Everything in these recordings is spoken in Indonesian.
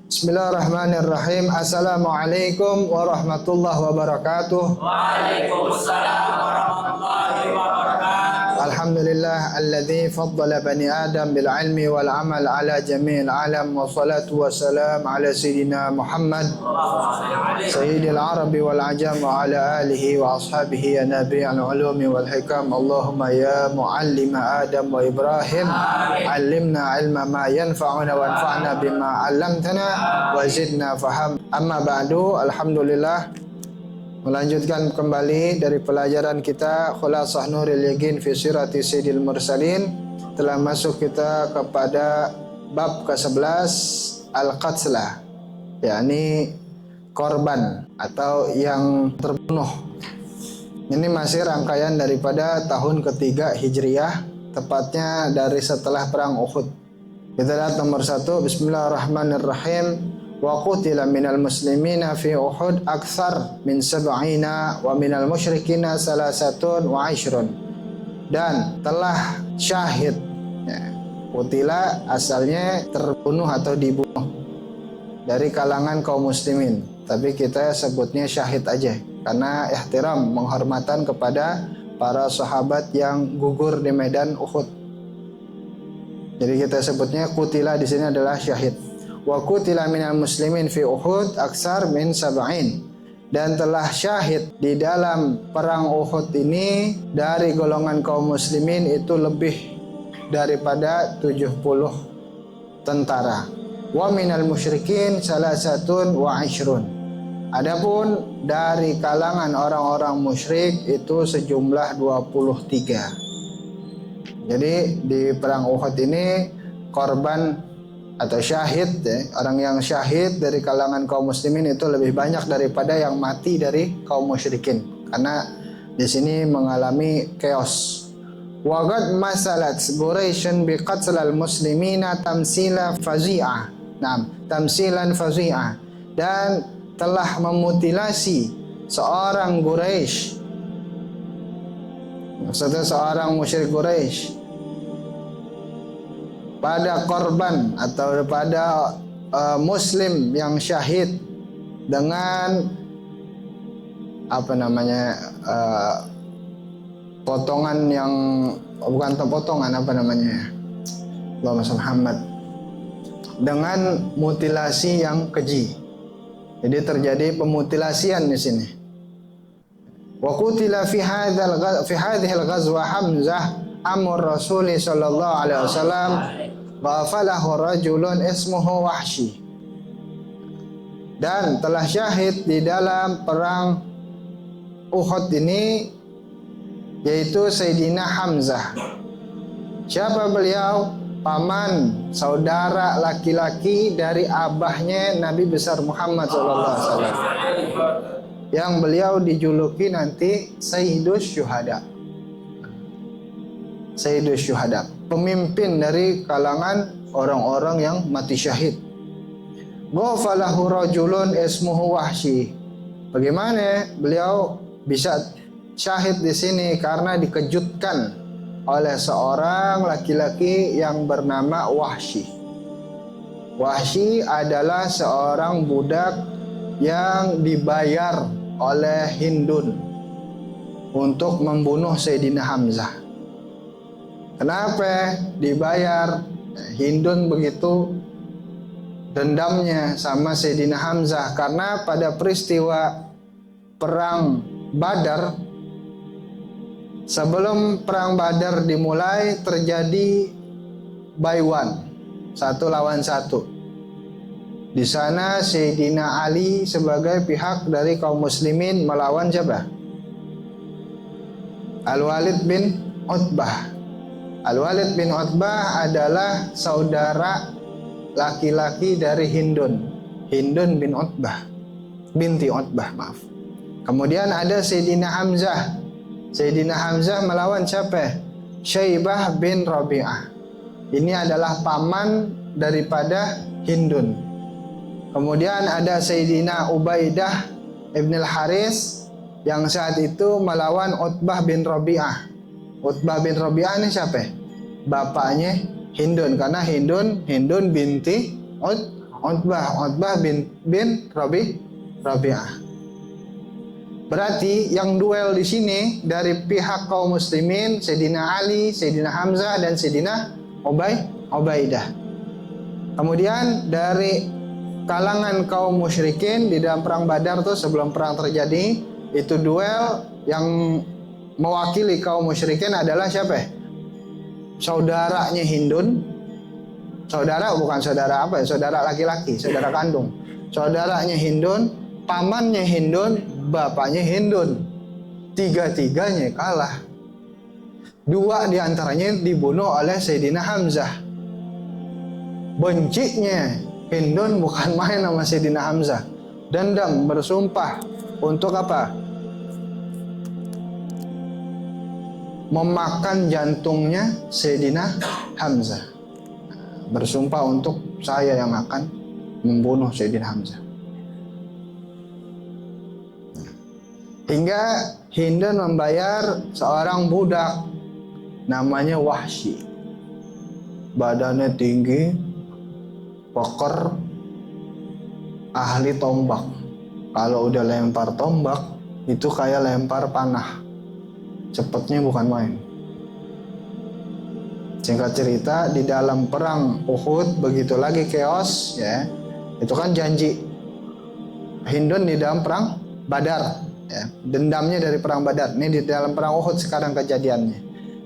Bismillahirrahmanirrahim. Assalamualaikum warahmatullahi wabarakatuh. Waalaikumsalam warahmatullahi wabarakatuh. Alhamdulillah alladzi faddala bani Adam bil ilmi wal amal ala jami'il alam wa salatu wassalam ala sayyidina Muhammad sayyidil arabi wal ajam wa ala alihi wa ashabihi ya nabi'al ulumi wal hikam. Allahumma ya muallima Adam wa Ibrahim allimna ilma ma yanfa'una wa anfa'na bima 'allamtana wa zidna faham. Amma ba'du, alhamdulillah, melanjutkan kembali dari pelajaran kita Khulasah Nuril Yaqin fi Sirati Sayyidil Mursalin. Telah masuk kita kepada bab ke-11 Al-Qatlah, yakni korban atau yang terbunuh. Ini masih rangkaian daripada tahun ketiga Hijriyah, tepatnya dari setelah perang Uhud. Kita lihat nomor 1, Bismillahirrahmanirrahim. Wa qutila minal muslimina fi Uhud akthar min sab'ina wa minal musyrikina salasatun wa ishrun. Dan telah syahid, qutila asalnya terbunuh atau dibunuh, dari kalangan kaum muslimin, tapi kita sebutnya syahid aja karena ihtiram, menghormatan kepada para sahabat yang gugur di medan Uhud. Jadi kita sebutnya qutila di sini adalah syahid. Wa qutila minal muslimin fi Uhud aksar min sab'in. Dan telah syahid di dalam perang Uhud ini dari golongan kaum muslimin itu lebih daripada 70 tentara. Wa minal musyrikin salasatun wa ishrun. Adapun dari kalangan orang-orang musyrik itu sejumlah 23. Jadi di perang Uhud ini korban atau syahid, orang yang syahid dari kalangan kaum muslimin itu lebih banyak daripada yang mati dari kaum musyrikin, karena di sini mengalami chaos. Wa qad masalat Quraisyun bi qatlal muslimina tamsila fazi'ah. Naam, tamsilan fazi'ah. Dan telah memutilasi seorang Quraisy, maksudnya seorang musyrik Quraisy, pada korban atau pada muslim yang syahid dengan potongan yang bukan potongan, Allahumma shalli Muhammad, dengan mutilasi yang keji. Jadi terjadi pemutilasian di sini. Wa qutila fi hadhihi al-ghazwa Hamzah amur Rasul sallallahu alaihi wasallam wa falahu rajulun ismuhu Wahsy. Dan telah syahid di dalam perang Uhud ini yaitu Sayyidina Hamzah. Siapa beliau? Paman, saudara laki-laki dari abahnya Nabi besar Muhammad sallallahu alaihi wasallam, yang beliau dijuluki nanti Sayyidus Syuhada. Sayyidus Syuhada, pemimpin dari kalangan orang-orang yang mati syahid. Ghafalahu rajulun ismuhu Wahsy. Bagaimana beliau bisa syahid di sini? Karena dikejutkan oleh seorang laki-laki yang bernama Wahsy. Wahsy adalah seorang budak yang dibayar oleh Hindun untuk membunuh Sayyidina Hamzah. Kenapa dibayar? Hindun begitu dendamnya sama Sayyidina Hamzah karena pada peristiwa perang Badar, sebelum perang Badar dimulai terjadi baiwan, 1 lawan 1. Di sana Sayyidina Ali sebagai pihak dari kaum muslimin melawan siapa? Al-Walid bin Utbah. Al-Walid bin Utbah adalah saudara laki-laki dari Hindun bin Utbah, binti Utbah, maaf. Kemudian ada Sayyidina Hamzah. Sayyidina Hamzah melawan siapa? Syaibah bin Rabi'ah. Ini adalah paman daripada Hindun. Kemudian ada Sayyidina Ubaidah ibn al-Haris yang saat itu melawan Utbah bin Rabi'ah. Utbah bin Rabi'ah ini siapa? Bapaknya Hindun, karena Hindun binti Utbah bin Rabi'ah. Berarti yang duel di sini dari pihak kaum muslimin Sayyidina Ali, Sayyidina Hamzah dan Sayyidina Ubaidah. Kemudian dari kalangan kaum musyrikin di dalam perang Badar tuh sebelum perang terjadi, itu duel yang mewakili kaum musyrikin adalah siapa? Saudaranya Hindun. Saudara bukan saudara apa ya? Saudara laki-laki, saudara kandung. Saudaranya Hindun, pamannya Hindun, bapaknya Hindun. Tiga-tiganya kalah. Dua diantaranya dibunuh oleh Sayyidina Hamzah. Bencinya Hindun bukan main sama Sayyidina Hamzah. Dendam, bersumpah untuk apa? Memakan jantungnya Sayyidina Hamzah. Bersumpah untuk saya yang akan membunuh Sayyidina Hamzah. Hingga Hindun membayar seorang budak namanya Wahsy. Badannya tinggi, poker, ahli tombak. Kalau udah lempar tombak, itu kayak lempar panah. Cepetnya bukan main. Singkat cerita, di dalam perang Uhud begitu lagi chaos ya. Itu kan janji Hindun di dalam perang Badar ya. Dendamnya dari perang Badar. Ini di dalam perang Uhud sekarang kejadiannya.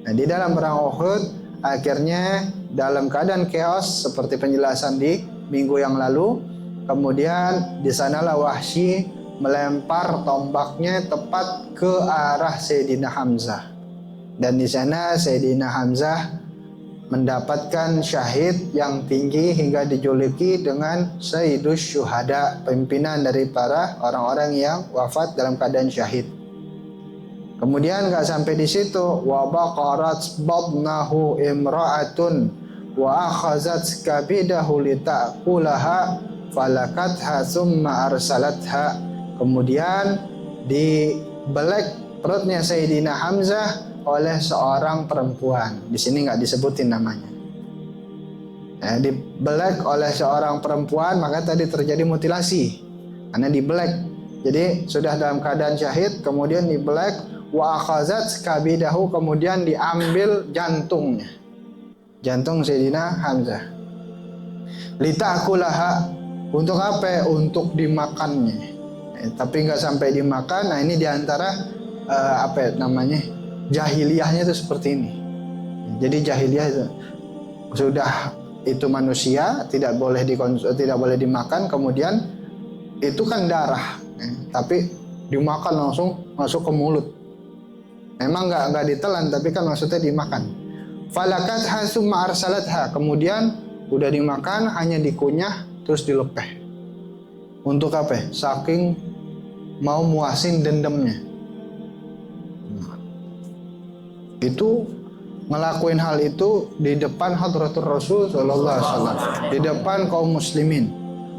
Nah, di dalam perang Uhud akhirnya dalam keadaan chaos seperti penjelasan di minggu yang lalu, kemudian di sanalah Wahsy melempar tombaknya tepat ke arah Sayyidina Hamzah. Dan di sana Sayyidina Hamzah mendapatkan syahid yang tinggi hingga dijuluki dengan Sayyidus Syuhada, pimpinan dari para orang-orang yang wafat dalam keadaan syahid. Kemudian nggak sampai di situ, wa baqarat badnahu imra'atun wa akhazat kabidahu litaqulaha falakatha thumma arsalatha. Kemudian dibelek perutnya Sayyidina Hamzah oleh seorang perempuan. Di sini nggak disebutin namanya. Dibelek oleh seorang perempuan, maka tadi terjadi mutilasi karena dibelek. Jadi sudah dalam keadaan syahid, kemudian dibelek, wa akhazat kabidahu, kemudian diambil jantungnya, jantung Sayyidina Hamzah. Litakulaha, untuk apa? Untuk dimakannya. Tapi nggak sampai dimakan. Nah, ini diantara jahiliyahnya itu seperti ini. Jadi jahiliyah itu sudah itu manusia tidak boleh dimakan, kemudian itu kan darah, tapi dimakan langsung masuk ke mulut. Memang nggak ditelan, tapi kan maksudnya dimakan. Falakatha summa arsalatha, kemudian udah dimakan hanya dikunyah terus dilepeh. Untuk apa? Saking mau muasin dendamnya. Itu ngelakuin hal itu di depan hadratur Rasul sallallahu alaihi wasallam, di depan kaum muslimin.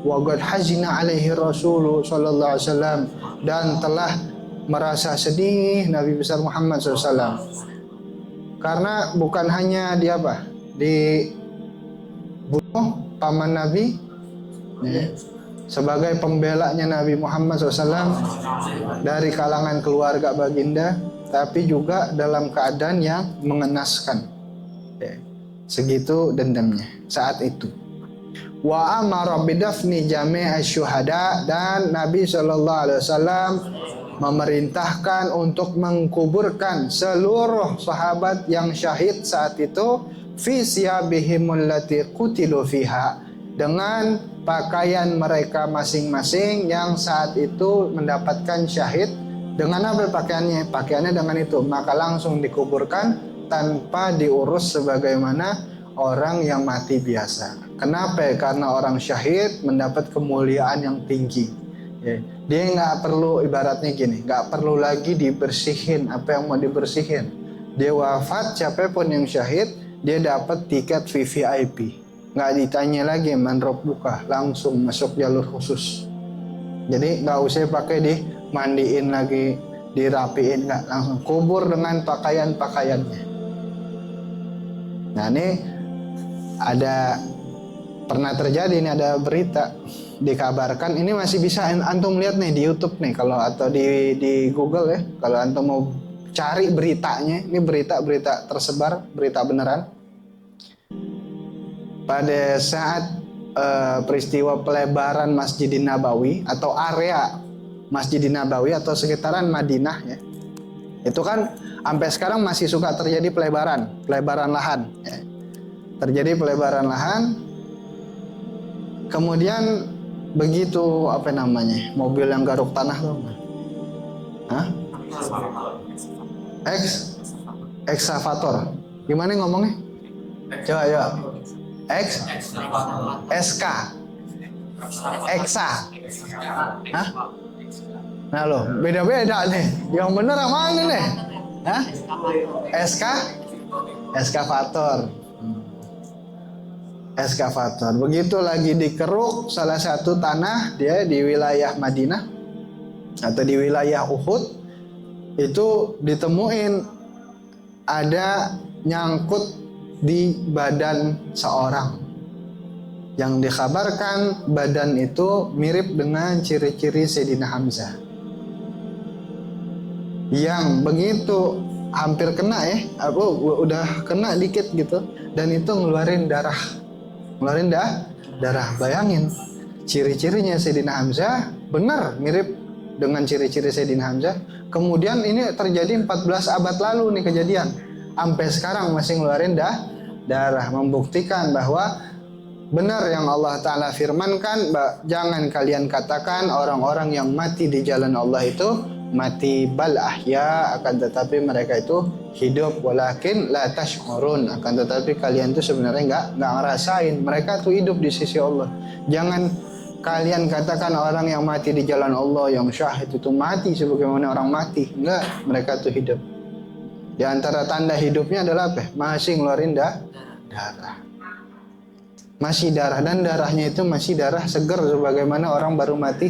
Wa qad hazina alaihi Rasul sallallahu alaihi wasallam, dan telah merasa sedih Nabi besar Muhammad SAW. Karena bukan hanya dibunuh paman Nabi sebagai pembelanya Nabi Muhammad SAW dari kalangan keluarga baginda, tapi juga dalam keadaan yang mengenaskan. Segitu dendamnya saat itu. Wa amara bidafni jami'i syuhada, dan Nabi SAW memerintahkan untuk mengkuburkan seluruh sahabat yang syahid saat itu fi siyabihimul lati qutilu fiha, dengan pakaian mereka masing-masing yang saat itu mendapatkan syahid. Dengan apa pakaiannya? Pakaiannya dengan itu, maka langsung dikuburkan tanpa diurus sebagaimana orang yang mati biasa. Kenapa? Karena orang syahid mendapat kemuliaan yang tinggi. Dia nggak perlu, ibaratnya gini, nggak perlu lagi dibersihin apa yang mau dibersihin. Dia wafat, siapapun yang syahid, dia dapat tiket VVIP. Nggak ditanya lagi man rabbuka, langsung masuk jalur khusus. Jadi nggak usah pakai dimandiin lagi, dirapiin, nggak, langsung kubur dengan pakaiannya. Nah, ini ada Pernah terjadi, ini ada berita dikabarkan, ini masih bisa antum lihat nih di YouTube nih kalau atau di Google ya, kalau antum mau cari beritanya, ini berita tersebar, berita beneran. Pada saat peristiwa pelebaran Masjidin Nabawi atau area Masjidin Nabawi atau sekitaran Madinah ya, itu kan sampai sekarang masih suka terjadi pelebaran lahan ya. Terjadi pelebaran lahan, kemudian begitu apa namanya, mobil yang garuk tanah tuh, eksavator, gimana ngomongnya? Coba ya, SK, Eksa, hah? Nah loh, beda-beda nih. Yang bener yang mana nih? Hah? SK, eskavator. Eskavator. Begitu lagi dikeruk salah satu tanah dia di wilayah Madinah atau di wilayah Uhud, itu ditemuin ada nyangkut di badan seorang yang dikabarkan badan itu mirip dengan ciri-ciri Sayyidina Hamzah, yang begitu hampir kena ya, udah kena dikit gitu, dan itu ngeluarin darah. Bayangin, ciri-cirinya Sayyidina Hamzah benar mirip dengan ciri-ciri Sayyidina Hamzah. Kemudian ini terjadi 14 abad lalu nih kejadian, sampai sekarang masih ngeluarin darah, membuktikan bahwa benar yang Allah Ta'ala firmankan, jangan kalian katakan orang-orang yang mati di jalan Allah itu mati, bal ahya, akan tetapi mereka itu hidup, walakin la tashkurun, akan tetapi kalian itu sebenarnya nggak ngerasain mereka tuh hidup di sisi Allah. Jangan kalian katakan orang yang mati di jalan Allah, yang syahid itu mati sebagaimana orang mati. Enggak, mereka tuh hidup. Di antara tanda hidupnya adalah apa? Masih ngeluarin darah. Masih darah, dan darahnya itu masih darah segar sebagaimana orang baru mati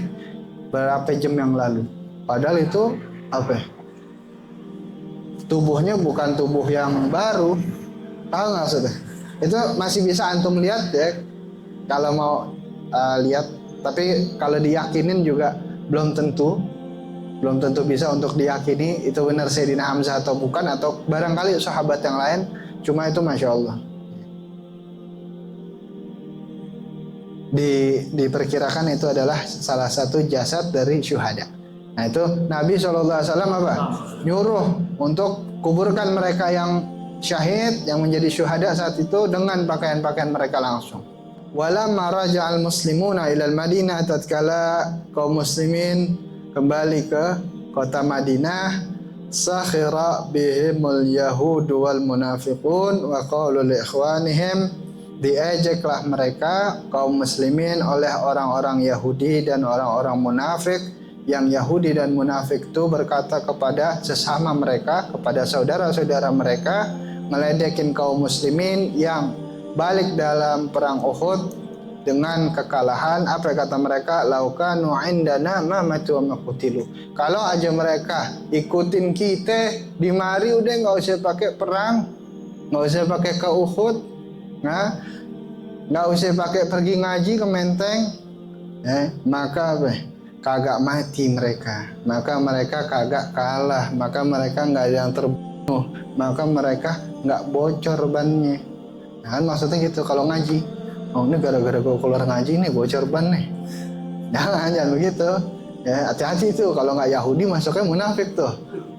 berapa jam yang lalu. Padahal itu apa? Tubuhnya bukan tubuh yang baru. Tahu nggak maksudnya? Itu masih bisa antum lihat ya, kalau mau lihat. Tapi kalau diyakinin juga belum tentu bisa untuk diyakini itu benar Sayyidina Hamzah atau bukan, atau barangkali sahabat yang lain. Cuma itu masya Allah. Diperkirakan itu adalah salah satu jasad dari syuhada. Nah itu Nabi SAW apa? Nyuruh untuk kuburkan mereka yang syahid, yang menjadi syuhada saat itu dengan pakaian-pakaian mereka langsung. Walamma raja'al muslimuna ilal Madinah, tatkala kaum muslimin kembali ke kota Madinah, sakhira bihimul yahudu wal munafiqun wa qalu li ikhwanihim, diejeklah mereka kaum muslimin oleh orang-orang Yahudi dan orang-orang munafik. Yang Yahudi dan munafik itu berkata kepada sesama mereka, kepada saudara-saudara mereka, ngeledekin kaum muslimin yang balik dalam perang Uhud dengan kekalahan. Apa kata mereka? Laukanu indana ma matu wa maqutilu. Kalau aja mereka ikutin kita di mari, udah nggak usah pakai perang, nggak usah pakai ke Uhud, nah, nggak usah pakai pergi ngaji ke Menteng, maka apa? Kagak mati mereka, maka mereka kagak kalah, maka mereka nggak ada yang terbunuh, maka mereka nggak bocor bannya. Nah, kan maksudnya gitu kalau ngaji. Oh, ini gara-gara gue keluar ngaji nih bocor ban nih. Jangan begitu. Ya, hati-hati tuh kalau nggak Yahudi masuknya munafik tuh.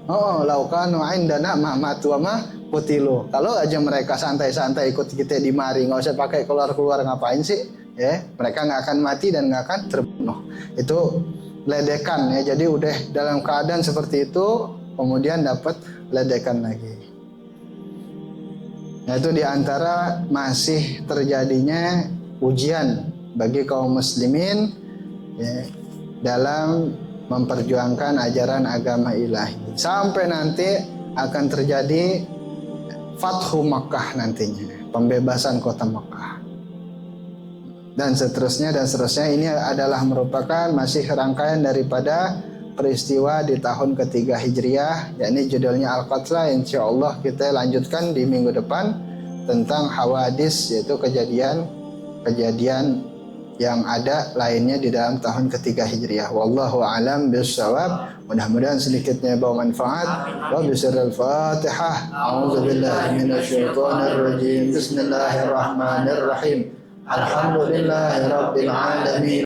Oh, laukanu indana ma matu ma qutilu. Kalau aja mereka santai-santai ikut kita di mari, nggak usah pakai keluar-keluar, ngapain sih? Ya, mereka nggak akan mati dan nggak akan terbunuh. Itu ledekan ya. Jadi udah dalam keadaan seperti itu, kemudian dapat ledekan lagi. Nah, itu diantara masih terjadinya ujian bagi kaum muslimin ya, dalam memperjuangkan ajaran agama ilahi, sampai nanti akan terjadi Fathu Makkah nantinya, pembebasan kota Makkah. Dan seterusnya. Ini adalah merupakan masih rangkaian daripada peristiwa di tahun ketiga Hijriah, yakni judulnya Al-Qatla. Insyaallah kita lanjutkan di minggu depan tentang hawadis, yaitu kejadian kejadian yang ada lainnya di dalam tahun ketiga Hijriah. Wallahu a'lam bishawab. Mudah-mudahan sedikitnya bawa manfaat. Wa bisirril Fatihah. A'udzubillahi minasyaitonir rajim. Bismillahirrahmanirrahim. Alhamdulillahirabbil alamin.